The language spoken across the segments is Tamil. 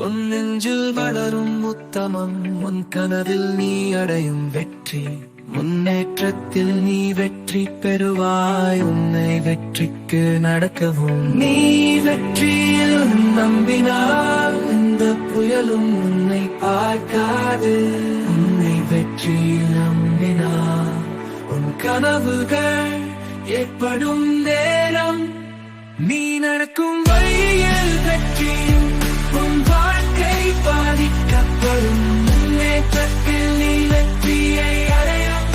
உன் நெஞ்சில் வளரும் உத்தமம், உன் கனவில் நீ அடையும் வெற்றி, முன்னேற்றத்தில் நீ வெற்றி பெறுவாய். உன்னை வெற்றிக்கு நடக்கவும் நீ வெற்றியில் நம்பினால் இந்த புயலும் உன்னை பார்க்காது. உன்னை வெற்றியில் நம்பினால் உன் கனவுகள் ஏற்படும் நேரம், நீ நடக்கும் வழியில் வெற்றியும் உன் வாழ்க்கை பாதிக்கப்படும். முன்னேற்றத்தில் நீ வெற்றியை அடையும்,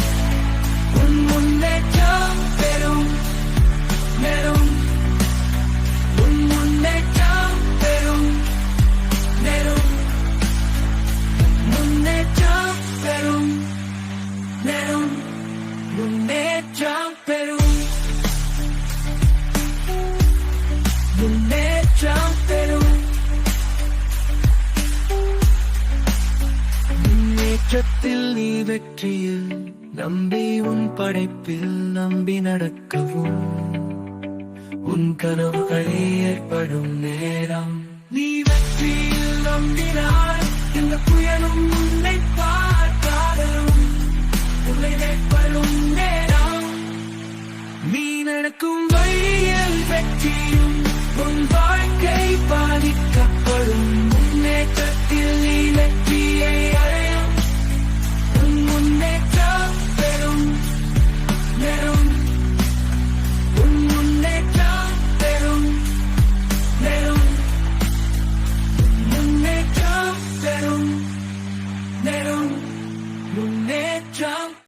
உன் முன்னேற்றம் பெறும் நேரும், உன் முன்னேற்றம் பெறும் நேரும், முன்னேற்றம் பெறும் நேரும், முன்னேற்றம் பெறும், முன்னேற்றம் பெறும். முன்னேற்றத்தில் நீ வெற்றியில் நம்பி உன் படைப்பில் நம்பி நடக்கவும் உன் கனவுகளே ஏற்படும் நேரம், நீ வெற்றியில் நம்பினாய் இந்த புயலும் உன்னை பார்க்காதரும். உன்னை ஏற்படும் நேரம், நீ நடக்கும் வழியில் வெற்றியும்